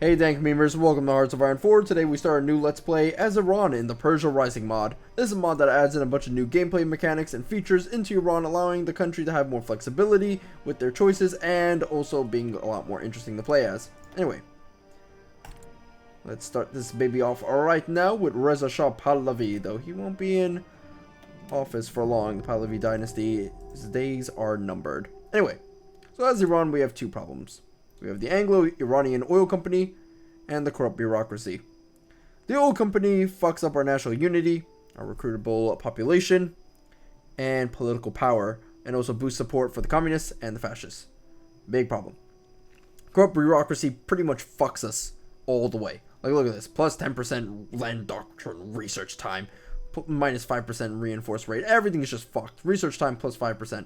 Hey Dank Memers, welcome to Hearts of Iron 4. Today we start a new Let's Play as Iran in the Persia Rising mod. This is a mod that adds in a bunch of new gameplay mechanics and features into Iran, allowing the country to have more flexibility with their choices and also being a lot more interesting to play as. Anyway, let's start this baby off right now with Reza Shah Pahlavi, though he won't be in office for long. The Pahlavi dynasty's days are numbered. Anyway, so as Iran we have two problems. We have the Anglo-Iranian oil company and the corrupt bureaucracy. The oil company fucks up our national unity, our recruitable population, and political power, and also boosts support for the communists and the fascists. Big problem. Corrupt bureaucracy pretty much fucks us all the way. Like, look at this. Plus 10% land doctrine research time. Minus 5% reinforced rate. Everything is just fucked. Research time plus 5%.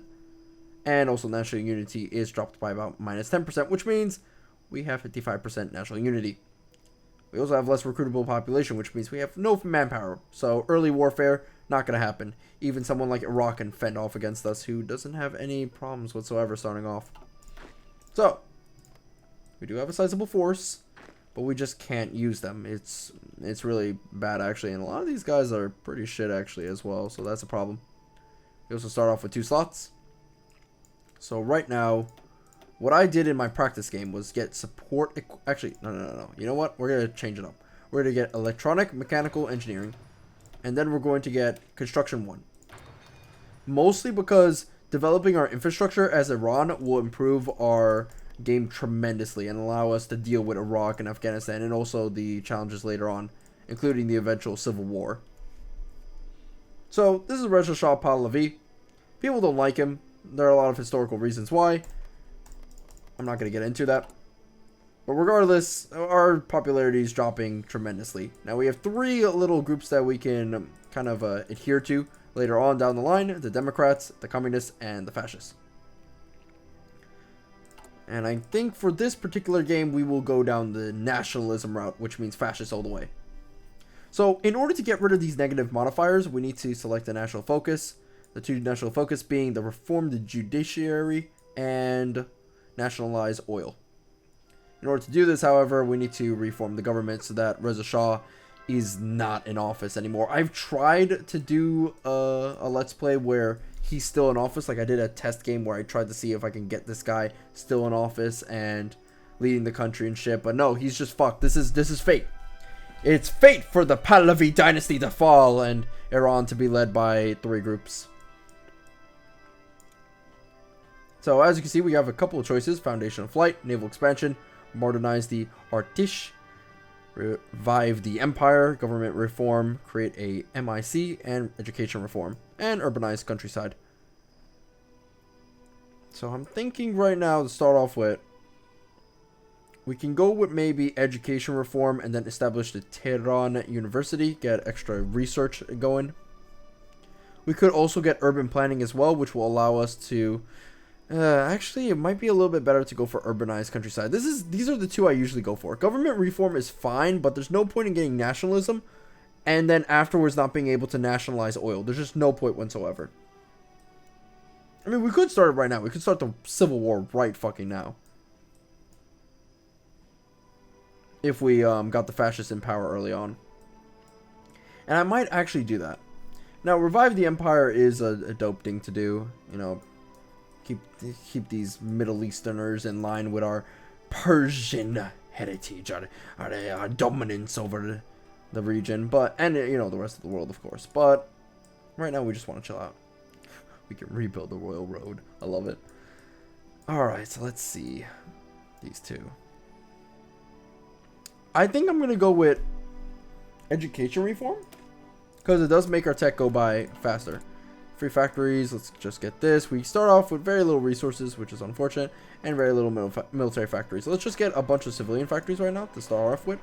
And also national unity is dropped by about minus 10%, which means we have 55% national unity. We also have less recruitable population, which means we have no manpower. So early warfare, not going to happen. Even someone like Iraq can fend off against us, who doesn't have any problems whatsoever starting off. So, we do have a sizable force, but we just can't use them. It's really bad, actually. And a lot of these guys are pretty shit, actually, as well. So that's a problem. We also start off with 2 slots. So right now, what I did in my practice game was get support. Actually, no. You know what? We're going to change it up. We're going to get electronic mechanical engineering. And then we're going to get construction 1. Mostly because developing our infrastructure as Iran will improve our game tremendously and allow us to deal with Iraq and Afghanistan and also the challenges later on, including the eventual civil war. So this is Reza Shah Pahlavi. People don't like him. There are a lot of historical reasons why. I'm not going to get into that. But regardless, our popularity is dropping tremendously. Now we have 3 little groups that we can kind of adhere to later on down the line. The Democrats, the Communists, and the Fascists. And I think for this particular game, we will go down the nationalism route, which means fascist all the way. So in order to get rid of these negative modifiers, we need to select a national focus. The 2 national focus being the reformed judiciary and nationalize oil. In order to do this, however, we need to reform the government so that Reza Shah is not in office anymore. I've tried to do a Let's Play where he's still in office. Like I did a test game where I tried to see if I can get this guy still in office and leading the country and shit. But no, he's just fucked. This is fate. It's fate for the Pahlavi dynasty to fall and Iran to be led by 3 groups. So as you can see, we have a couple of choices: foundation of flight, naval expansion, modernize the Artish, revive the empire, government reform, create a MIC, and education reform, and urbanize countryside. So I'm thinking right now to start off with, we can go with maybe education reform and then establish the Tehran University, get extra research going. We could also get urban planning as well, which will allow us to actually, it might be a little bit better to go for urbanized countryside. These are the 2 I usually go for. Government reform is fine, but there's no point in getting nationalism and then afterwards not being able to nationalize oil. There's just no point whatsoever. I mean, we could start it right now. We could start the civil war right fucking now. If we got the fascists in power early on. And I might actually do that. Now, revive the empire is a dope thing to do, you know. Keep these Middle Easterners in line with our Persian heritage, our dominance over the region, and you know, the rest of the world, of course. But right now, we just want to chill out. We can rebuild the Royal Road. I love it. All right, so let's see these 2. I think I'm gonna go with education reform because it does make our tech go by faster. Free factories, let's just get this. We start off with very little resources, which is unfortunate, and very little military factories. So let's just get a bunch of civilian factories right now to start off with.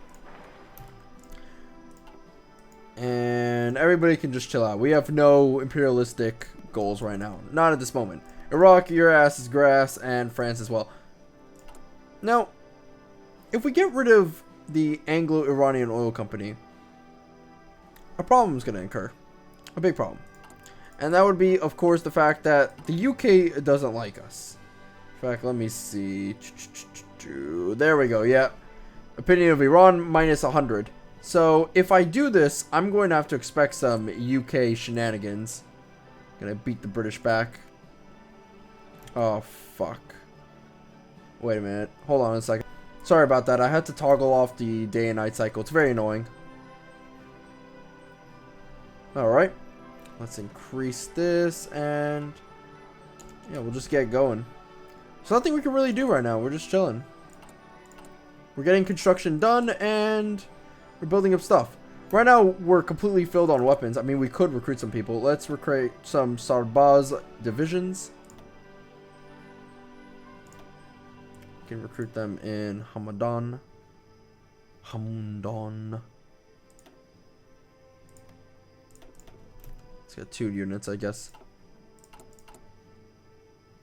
And everybody can just chill out. We have no imperialistic goals right now. Not at this moment. Iraq, your ass is grass, and France as well. Now, if we get rid of the Anglo-Iranian oil company, a problem is going to incur. A big problem. And that would be, of course, the fact that the UK doesn't like us. In fact, let me see. There we go. Yeah. Opinion of Iran minus 100. So if I do this, I'm going to have to expect some UK shenanigans. Gonna beat the British back. Oh, fuck. Wait a minute. Hold on a second. Sorry about that. I had to toggle off the day and night cycle. It's very annoying. Alright. Let's increase this and... yeah, we'll just get going. There's nothing we can really do right now. We're just chilling. We're getting construction done and we're building up stuff. Right now, we're completely filled on weapons. I mean, we could recruit some people. Let's recruit some Sarbaz divisions. We can recruit them in Hamadan. Hamdan. Let's get 2 units, I guess.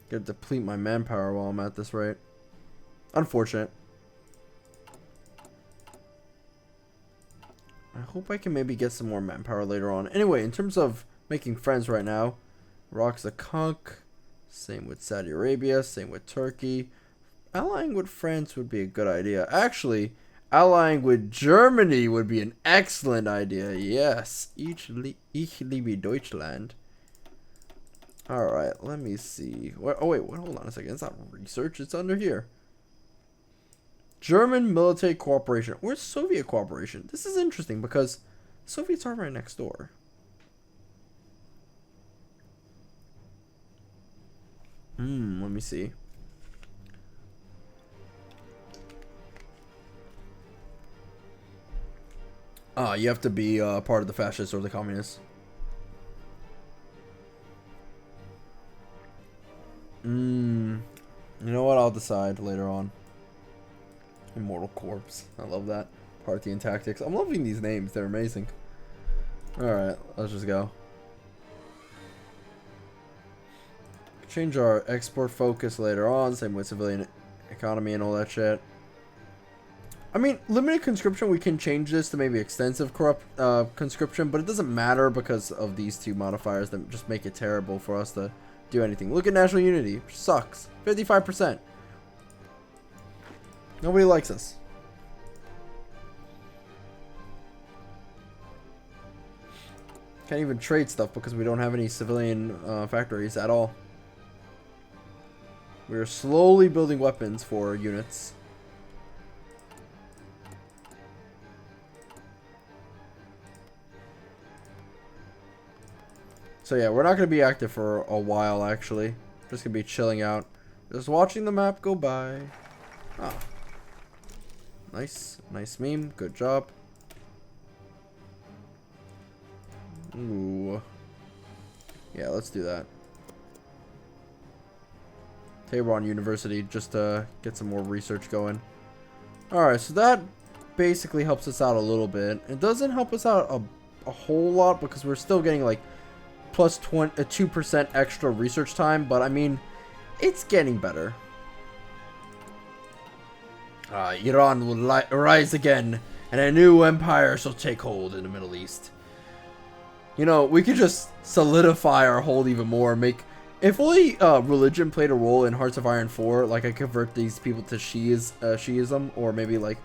Gotta deplete my manpower while I'm at this rate. Unfortunate. I hope I can maybe get some more manpower later on. Anyway, in terms of making friends right now, Iraq's a conk. Same with Saudi Arabia. Same with Turkey. Allying with France would be a good idea. Actually, allying with Germany would be an excellent idea. Yes. Ich liebe Deutschland. Alright, let me see. Oh, wait, hold on a second. It's not research. It's under here. German military cooperation. Where's Soviet cooperation? This is interesting because Soviets are right next door. Let me see. You have to be part of the fascists or the communists. You know what? I'll decide later on. Immortal Corpse. I love that. Parthian Tactics. I'm loving these names. They're amazing. Alright, let's just go. Change our export focus later on. Same with civilian economy and all that shit. I mean, limited conscription, we can change this to maybe extensive conscription, but it doesn't matter because of these 2 modifiers that just make it terrible for us to do anything. Look at national unity. Which sucks. 55%. Nobody likes us. Can't even trade stuff because we don't have any civilian factories at all. We're slowly building weapons for units. So yeah, we're not going to be active for a while actually. Just going to be chilling out. Just watching the map go by. Ah. Nice. Nice meme. Good job. Ooh. Yeah, let's do that. Tehran University, just to get some more research going. Alright, so that basically helps us out a little bit. It doesn't help us out a whole lot because we're still getting like plus 2% extra research time. But I mean, it's getting better. Iran will rise again, and a new empire shall take hold in the Middle East. You know, we could just solidify our hold even more. If only religion played a role in Hearts of Iron 4, like I convert these people to Shiism, or maybe like,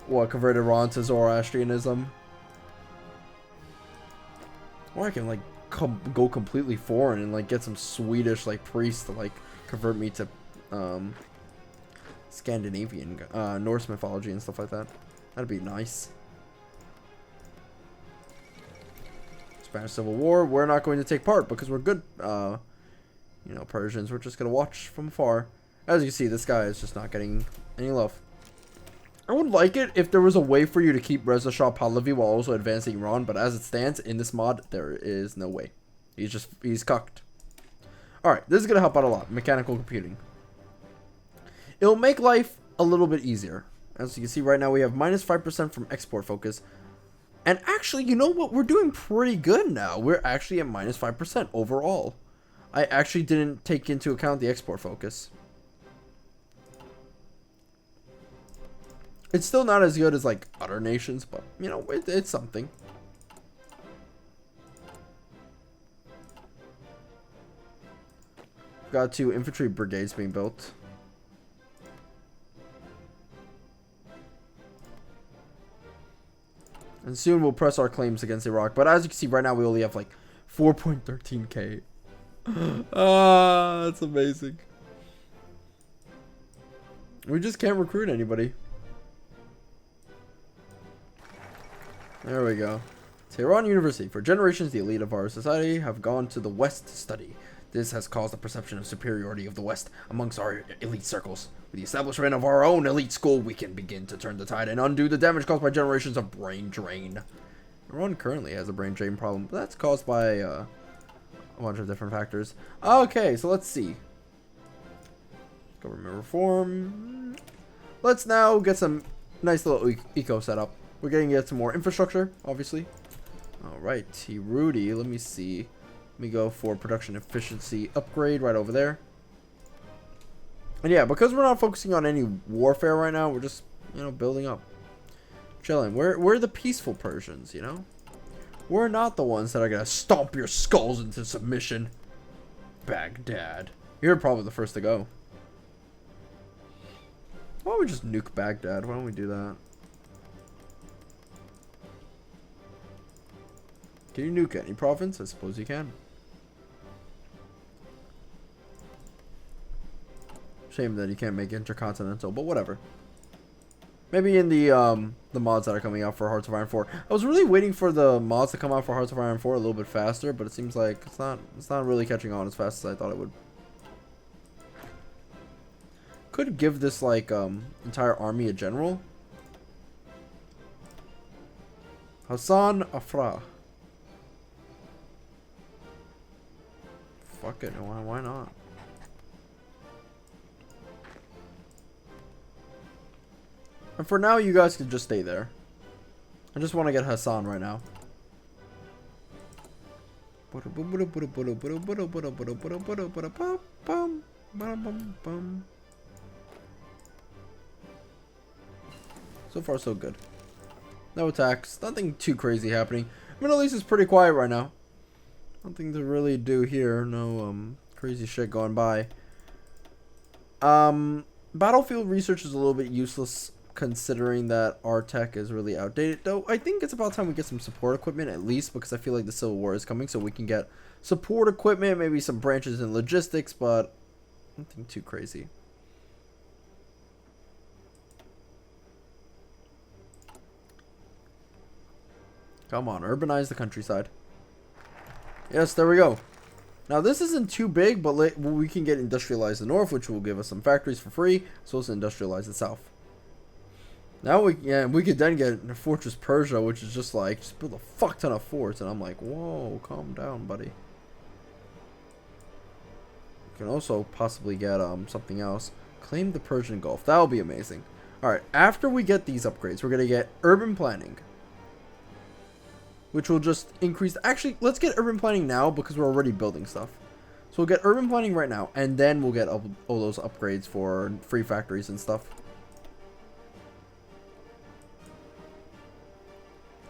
convert Iran to Zoroastrianism. Or I can like go completely foreign and like get some Swedish like priest to like convert me to Scandinavian, Norse mythology and stuff like that. That'd be nice. Spanish Civil War, we're not going to take part because we're good, you know, Persians. We're just going to watch from afar. As you can see, this guy is just not getting any love. I would like it if there was a way for you to keep Reza Shah Pahlavi while also advancing Iran, but as it stands, in this mod, there is no way. He's cucked. Alright, this is going to help out a lot. Mechanical computing. It'll make life a little bit easier. As you can see right now, we have minus 5% from export focus. And actually, you know what? We're doing pretty good now. We're actually at minus 5% overall. I actually didn't take into account the export focus. It's still not as good as like other nations, but you know, it's something. Got 2 infantry brigades being built. And soon we'll press our claims against Iraq. But as you can see, right now we only have like 4.13k. Ah, that's amazing. We just can't recruit anybody. There we go. Tehran University. For generations, the elite of our society have gone to the West to study. This has caused a perception of superiority of the West amongst our elite circles. With the establishment of our own elite school, we can begin to turn the tide and undo the damage caused by generations of brain drain. Everyone currently has a brain drain problem, but that's caused by a bunch of different factors. Okay, so let's see. Government reform. Let's now get some nice little eco setup. We're going to get some more infrastructure, obviously. Alright, Rudy, let me see. Let me go for production efficiency upgrade right over there. And yeah, because we're not focusing on any warfare right now, we're just, you know, building up. Chilling. We're the peaceful Persians, you know? We're not the ones that are going to stomp your skulls into submission. Baghdad. You're probably the first to go. Why don't we just nuke Baghdad? Why don't we do that? Can you nuke any province? I suppose you can. Shame that you can't make intercontinental, but whatever. Maybe in the mods that are coming out for Hearts of Iron 4. I was really waiting for the mods to come out for Hearts of Iron 4 a little bit faster, but it seems like it's not really catching on as fast as I thought it would. Could give this like entire army a general. Hassan Afra. Fuck it, why not? And for now, you guys can just stay there. I just want to get Hassan right now. So far, so good. No attacks. Nothing too crazy happening. Middle East is pretty quiet right now. Nothing to really do here. No crazy shit going by. Battlefield research is a little bit useless considering that our tech is really outdated. Though I think it's about time we get some support equipment at least, because I feel like the Civil War is coming, so we can get support equipment, maybe some branches in logistics, but nothing too crazy. Come on, urbanize the countryside. Yes, there we go. Now this isn't too big, but we can get industrialized the north, which will give us some factories for free, so let's industrialize the south. Now we could then get Fortress Persia, which is just like, just build a fuck ton of forts, and I'm like, whoa, calm down, buddy. We can also possibly get something else. Claim the Persian Gulf. That'll be amazing. Alright, after we get these upgrades, we're gonna get urban planning, which will just increase. Actually, let's get urban planning now because we're already building stuff. So we'll get urban planning right now, and then we'll get all those upgrades for free factories and stuff.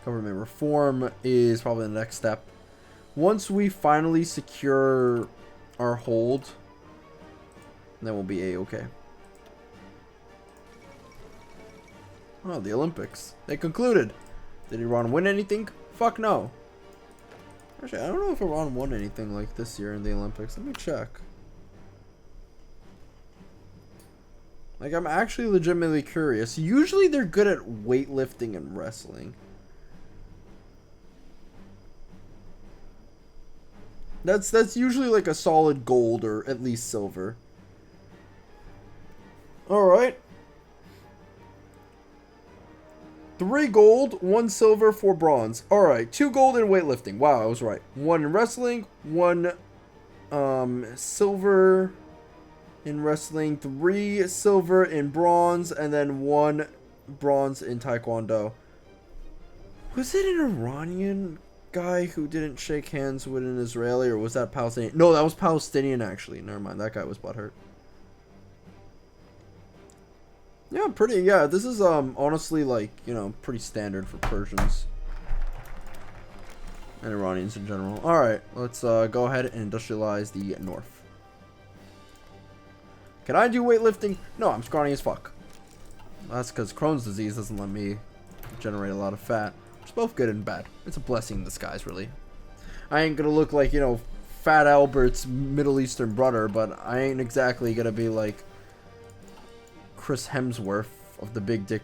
Government reform is probably the next step. Once we finally secure our hold, then we'll be A-okay. Oh, the Olympics. They concluded. Did Iran win anything? Fuck no. Actually, I don't know if Iran won anything like this year in the Olympics. Let me check. Like, I'm actually legitimately curious. Usually they're good at weightlifting and wrestling. That's usually like a solid gold or at least silver. Alright. 3 gold, 1 silver, 4 bronze. Alright, 2 gold in weightlifting. Wow, I was right. 1 in wrestling, 1 silver in wrestling, 3 silver in bronze, and then 1 bronze in taekwondo. Was it an Iranian guy who didn't shake hands with an Israeli, or was that Palestinian? No, that was Palestinian actually. Never mind, that guy was butthurt. Yeah, yeah, this is honestly, like, you know, pretty standard for Persians and Iranians in general. Alright, let's go ahead and industrialize the north. Can I do weightlifting? No, I'm scrawny as fuck. That's because Crohn's disease doesn't let me generate a lot of fat. It's both good and bad. It's a blessing in disguise, really. I ain't gonna look like, you know, Fat Albert's Middle Eastern brother, but I ain't exactly gonna be like Chris Hemsworth of the Big Dick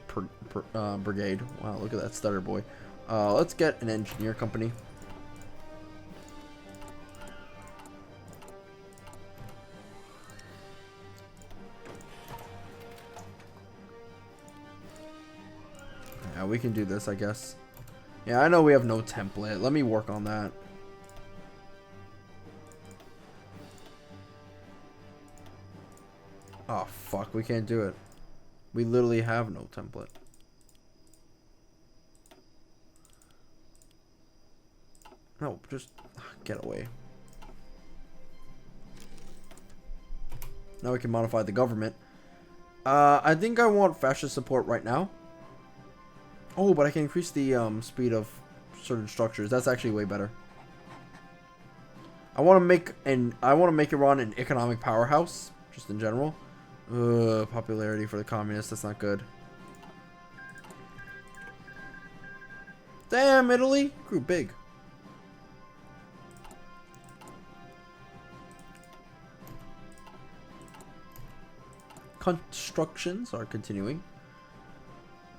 Brigade. Wow, look at that stutter boy. Let's get an engineer company. Yeah, we can do this, I guess. Yeah, I know we have no template. Let me work on that. Oh, fuck. We can't do it. We literally have no template. No, just get away. Now we can modify the government. I think I want fascist support right now. Oh, but I can increase the speed of certain structures. That's actually way better. I want to make Iran an economic powerhouse, just in general. Popularity for the communists. That's not good. Damn, Italy grew big. Constructions are continuing.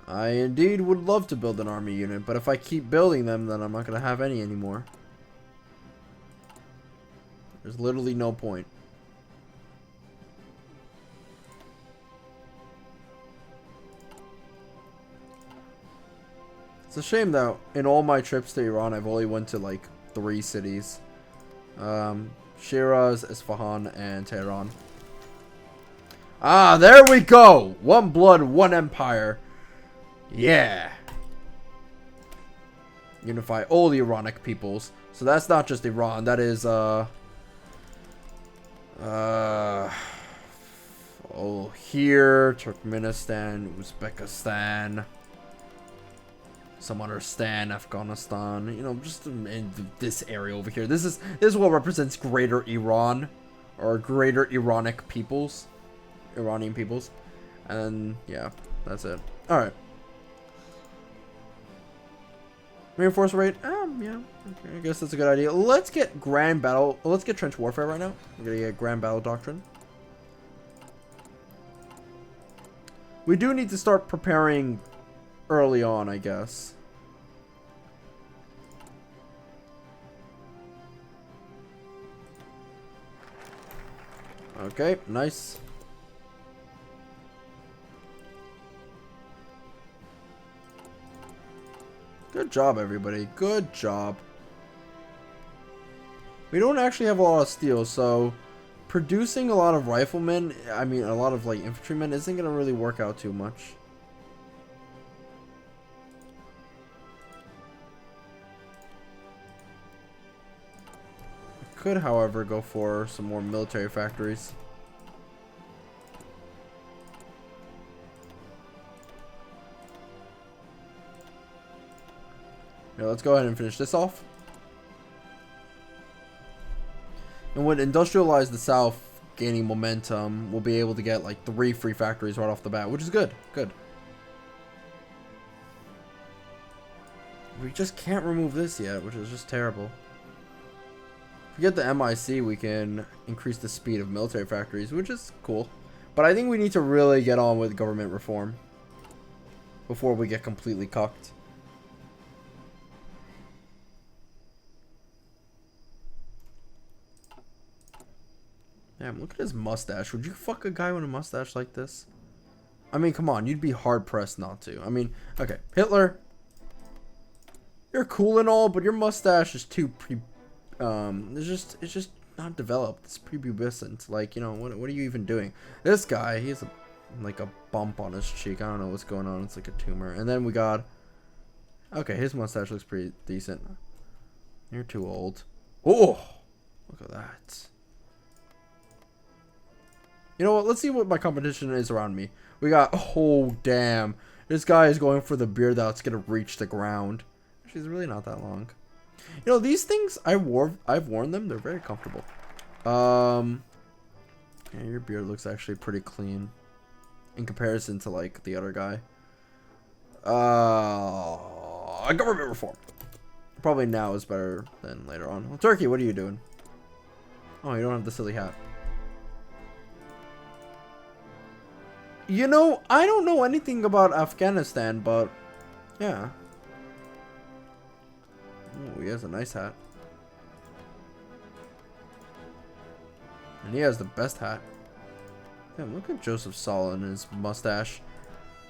I indeed would love to build an army unit, but if I keep building them, then I'm not going to have any anymore. There's literally no point. It's a shame that in all my trips to Iran, I've only went to like 3 cities. Shiraz, Isfahan, and Tehran. Ah, there we go! One blood, one empire. Yeah. Unify all the Iranic peoples. So that's not just Iran. That is, oh, here, Turkmenistan, Uzbekistan, some other stan, Afghanistan. You know, just in this area over here. This is what represents Greater Iran, or Greater Iranic peoples, Iranian peoples, and yeah, that's it. All right. Reinforce rate? Yeah. Okay, I guess that's a good idea. Let's get grand battle. Let's get trench warfare right now. We're gonna get grand battle doctrine. We do need to start preparing early on, I guess. Okay, nice. Good job, everybody. Good job. We don't actually have a lot of steel, so producing a lot of riflemen, I mean, a lot of like infantrymen, isn't going to really work out too much. I could, however, go for some more military factories. Yeah, let's go ahead and finish this off. And with industrialize the South gaining momentum, we'll be able to get like 3 free factories right off the bat, which is good. Good. We just can't remove this yet, which is just terrible. If we get the MIC, we can increase the speed of military factories, which is cool. But I think we need to really get on with government reform before we get completely cucked. Damn, look at his mustache. Would you fuck a guy with a mustache like this? I mean, come on. You'd be hard-pressed not to. I mean, okay. Hitler, you're cool and all, but your mustache is too it's just not developed. It's prepubescent. Like, you know, what are you even doing? This guy, he has like a bump on his cheek. I don't know what's going on. It's like a tumor. And then we got... Okay, his mustache looks pretty decent. You're too old. Oh! Look at that. You know what? Let's see what my competition is around me. We got... Oh, damn. This guy is going for the beard that's going to reach the ground. Actually, it's really not that long. You know, these things, I've worn them. They're very comfortable. Yeah, your beard looks actually pretty clean in comparison to, like, the other guy. government reform. Probably now is better than later on. Well, Turkey, what are you doing? Oh, you don't have the silly hat. You know, I don't know anything about Afghanistan, but yeah. Oh, he has a nice hat. And he has the best hat. Damn, look at Joseph Stalin and his mustache.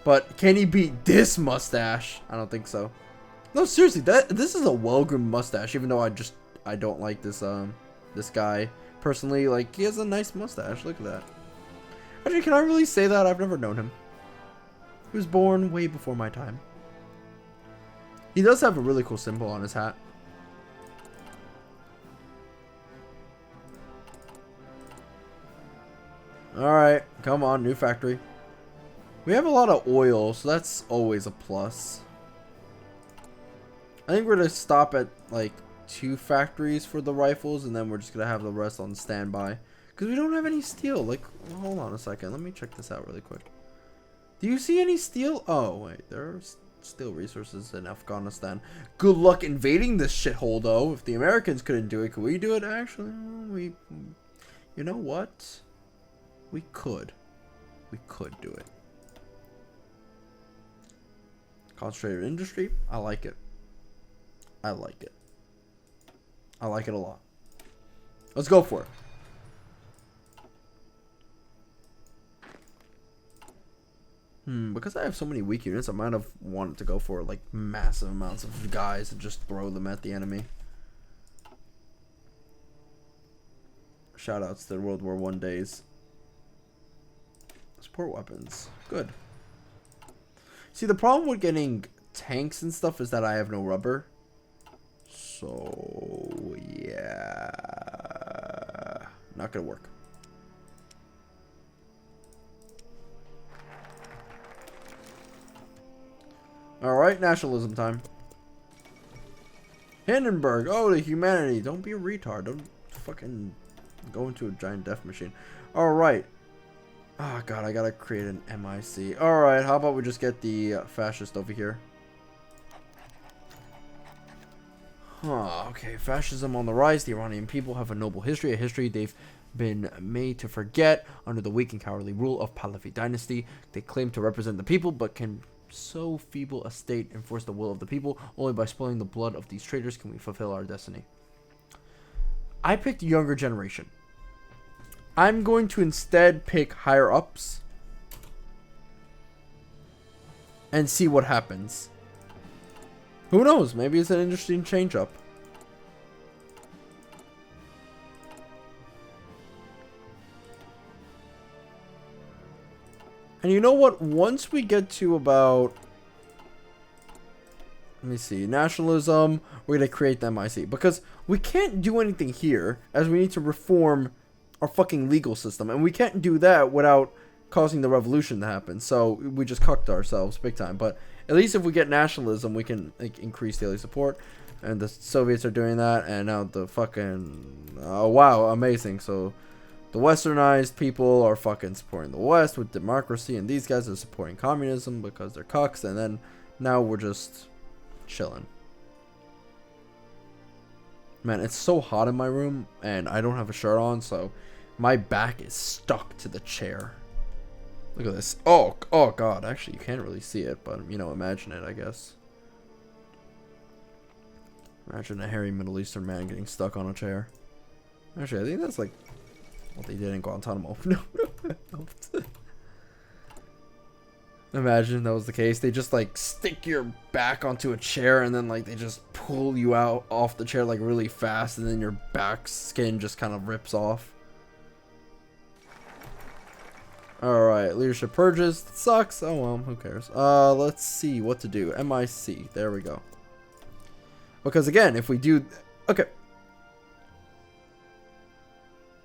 But can he beat this mustache? I don't think so. No, seriously, this is a well-groomed mustache. Even though I don't like this this guy personally. Like, he has a nice mustache. Look at that. Actually, can I really say that? I've never known him. He was born way before my time. He does have a really cool symbol on his hat. Alright, come on, new factory. We have a lot of oil, so that's always a plus. I think we're going to stop at like 2 factories for the rifles, and then we're just going to have the rest on standby. Because we don't have any steel. Like, hold on a second. Let me check this out really quick. Do you see any steel? Oh, wait. There are steel resources in Afghanistan. Good luck invading this shithole, though. If the Americans couldn't do it, could we do it? Actually, you know what? We could. We could do it. Concentrated industry. I like it. I like it. I like it a lot. Let's go for it. Because I have so many weak units, I might have wanted to go for like massive amounts of guys and just throw them at the enemy. Shoutouts to World War I days. Support weapons. Good. See, the problem with getting tanks and stuff is that I have no rubber. So, yeah. Not gonna work. Alright, nationalism time. Hindenburg. Oh, the humanity. Don't be a retard. Don't fucking go into a giant death machine. Alright. Oh, God. I gotta create an MIC. Alright. How about we just get the fascist over here? Huh. Okay. Fascism on the rise. The Iranian people have a noble history. A history they've been made to forget under the weak and cowardly rule of Pahlavi dynasty. They claim to represent the people, but can so feeble a state enforce the will of the people? Only by spoiling the blood of these traitors can we fulfill our destiny. I picked the younger generation. I'm going to instead pick higher ups and see what happens. Who knows? Maybe it's an interesting change up. And you know what? Once we get to about... Let me see. Nationalism. We're going to create the MIC. Because we can't do anything here. As we need to reform our fucking legal system. And we can't do that without causing the revolution to happen. So we just cucked ourselves big time. But at least if we get nationalism, we can like, increase daily support. And the Soviets are doing that. And now the fucking... Oh, wow. Amazing. So... The westernized people are fucking supporting the West with democracy, and these guys are supporting communism because they're cucks, and then now we're just chilling. Man, it's so hot in my room, and I don't have a shirt on, so my back is stuck to the chair. Look at this. Oh God. Actually, you can't really see it, but, you know, imagine it, I guess. Imagine a hairy Middle Eastern man getting stuck on a chair. Actually, I think that's like... what they did in Guantanamo. No. Imagine that was the case. They just like stick your back onto a chair and then like they just pull you out off the chair like really fast, and then your back skin just kind of rips off. Alright, leadership purges. It sucks. Oh well, who cares? Let's see what to do. MIC. There we go. Because again, if we do... Okay.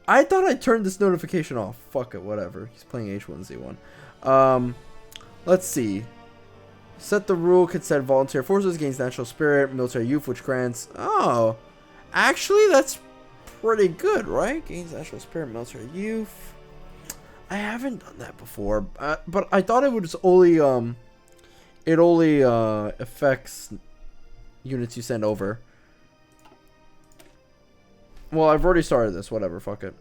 I thought I turned this notification off. Fuck it, whatever. He's playing H1Z1. Let's see. Set the rule can set volunteer forces against national spirit, military youth, which grants... Oh. Actually, that's pretty good, right? Gains national spirit, military youth. I haven't done that before. But I thought it was only... it only affects units you send over. Well, I've already started this. Whatever, fuck it.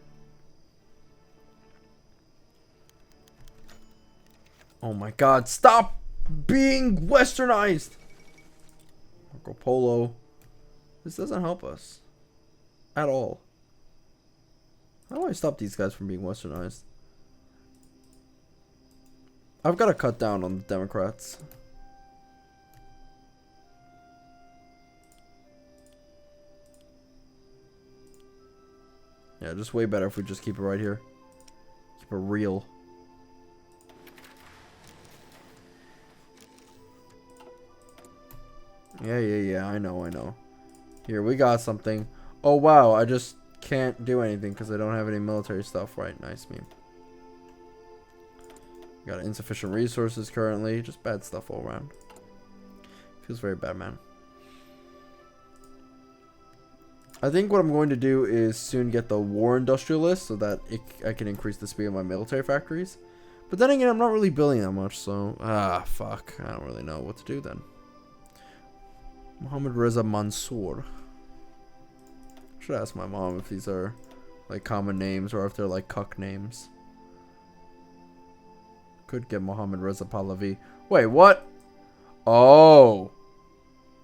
Oh my god, stop being westernized! Marco Polo. This doesn't help us. At all. How do I stop these guys from being westernized? I've got to cut down on the Democrats. Yeah, just way better if we just keep it right here. Keep it real. Yeah, I know. Here, we got something. Oh, wow, I just can't do anything because I don't have any military stuff. Right, nice meme. Got insufficient resources currently. Just bad stuff all around. Feels very bad, man. I think what I'm going to do is soon get the war industrialist so that I can increase the speed of my military factories. But then again, I'm not really building that much, so... fuck. I don't really know what to do then. Mohammed Reza Mansour. I should ask my mom if these are like common names or if they're like cuck names. Could get Mohammed Reza Pahlavi. Wait, what? Oh.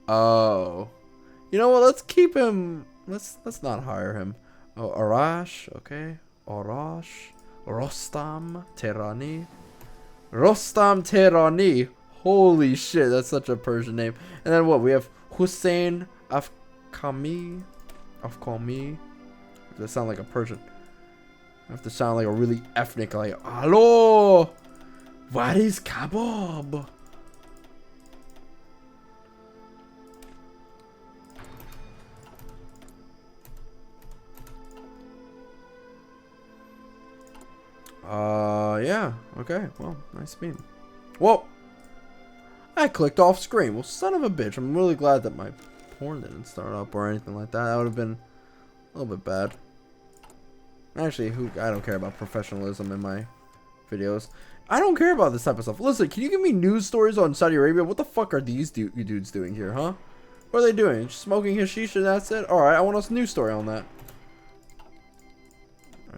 You know what? Let's keep him. Let's not hire him. Oh, Arash. Okay. Arash. Rostam Tehrani. Rostam Tehrani. Holy shit, that's such a Persian name. And then what? We have Hussein Afkami. Does that sound like a Persian? I have to sound like a really ethnic, like, hello, what is kebab? Yeah, okay, well, nice meme. Whoa! I clicked off screen. Well, son of a bitch. I'm really glad that my porn didn't start up or anything like that. That would have been a little bit bad. Actually, I don't care about professionalism in my videos. I don't care about this type of stuff. Listen, can you give me news stories on Saudi Arabia? What the fuck are these dudes doing here, huh? What are they doing? Just smoking hashish and that's it? Alright, I want a news story on that.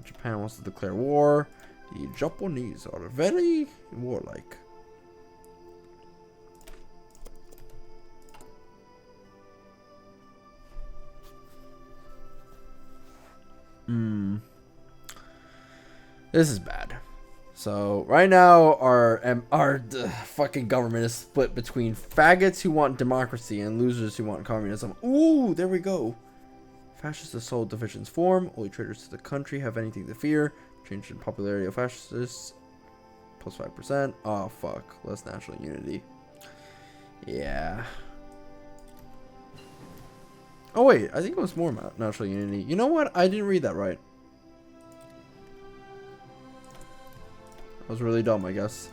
Japan wants to declare war. The Japanese are very warlike. This is bad. So right now our fucking government is split between faggots who want democracy and losers who want communism. Ooh, there we go. Fascist assault divisions form. Only traitors to the country have anything to fear. Change in popularity of fascists. Plus 5%. Oh fuck. Less national unity. Yeah. Oh wait, I think it was more national unity. You know what? I didn't read that right. I was really dumb, I guess.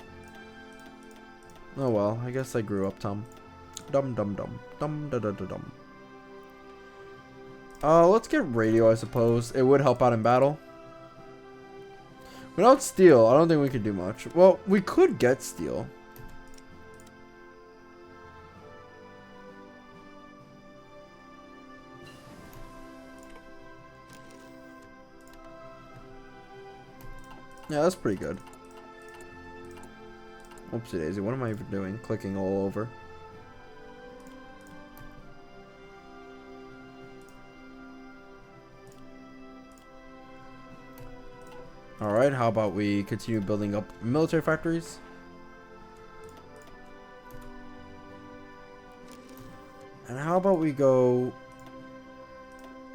Oh well, I guess I grew up, Tom. Dum dum dum. Dum da da da dum. Let's get radio, I suppose. It would help out in battle. Without steel, I don't think we could do much. Well, we could get steel. Yeah, that's pretty good. Oopsie daisy, what am I even doing? Clicking all over. Alright, how about we continue building up military factories? And how about we go...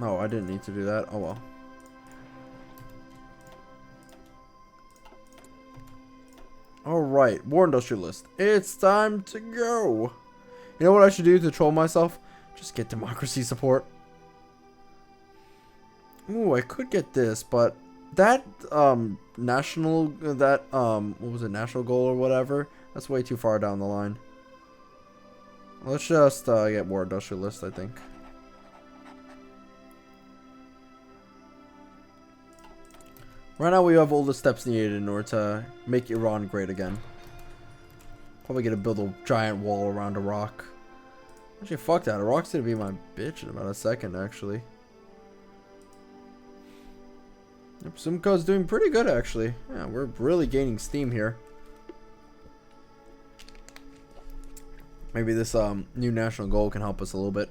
Oh, I didn't need to do that. Oh well. Alright, war industrialist. It's time to go. You know what I should do to troll myself? Just get democracy support. Ooh, I could get this, but that national what was it, national goal or whatever? That's way too far down the line. Let's just get war industrialist, I think. Right now we have all the steps needed in order to make Iran great again. Probably gonna build a giant wall around Iraq. Actually, fuck that. Iraq's gonna be my bitch in about a second, actually. Yep, Sumco's doing pretty good, actually. Yeah, we're really gaining steam here. Maybe this new national goal can help us a little bit.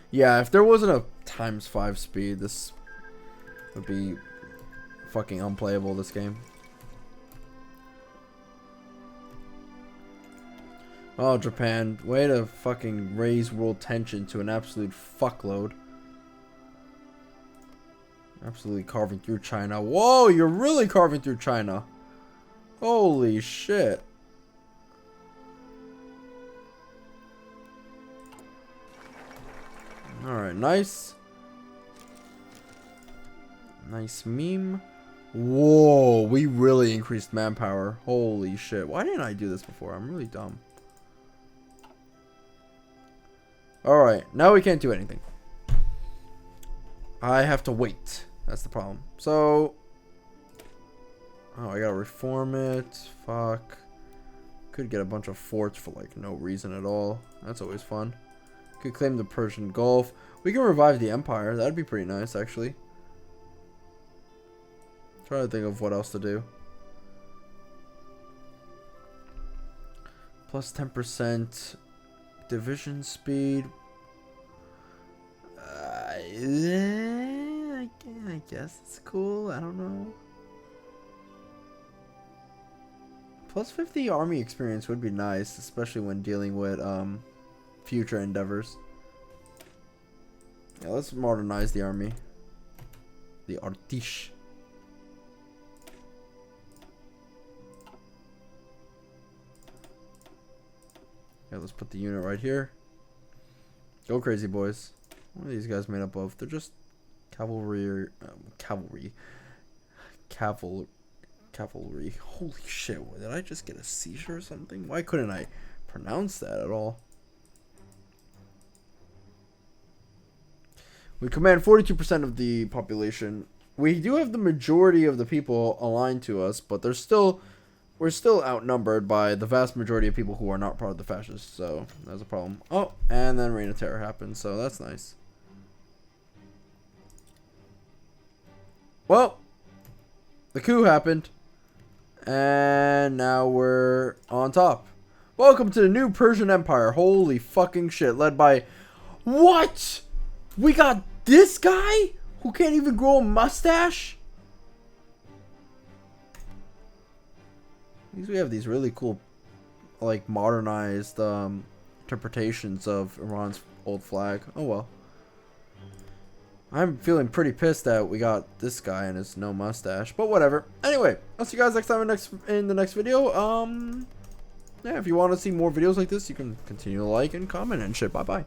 Yeah, if there wasn't a ×5 speed, this would be fucking unplayable, this game. Oh, Japan. Way to fucking raise world tension to an absolute fuckload. Absolutely carving through China. Whoa, you're really carving through China. Holy shit. Alright, nice. Nice meme. Whoa, we really increased manpower. Holy shit. Why didn't I do this before? I'm really dumb. Alright, now we can't do anything. I have to wait. That's the problem. So... oh, I gotta reform it. Fuck. Could get a bunch of forts for like no reason at all. That's always fun. Could claim the Persian Gulf. We can revive the Empire. That'd be pretty nice, actually. Trying to think of what else to do. Plus 10% division speed. I guess it's cool. I don't know. Plus 50 army experience would be nice, especially when dealing with future endeavors. Yeah, let's modernize the army. The Artish. Yeah, let's put the unit right here. Go crazy, boys. What are these guys made up of? They're just cavalry. Cavalry. Holy shit, did I just get a seizure or something? Why couldn't I pronounce that at all? We command 42% of the population. We do have the majority of the people aligned to us, but we're still outnumbered by the vast majority of people who are not part of the fascists, so that's a problem. Oh, and then Reign of Terror happened, so that's nice. Well, the coup happened, and now we're on top. Welcome to the new Persian Empire. Holy fucking shit, led by... what? We got this guy who can't even grow a mustache? We have these really cool, like, modernized interpretations of Iran's old flag. Oh well. I'm feeling pretty pissed that we got this guy and his no mustache, but whatever. Anyway, I'll see you guys next time in the next video. Yeah, if you want to see more videos like this, you can continue to like and comment and shit. Bye bye.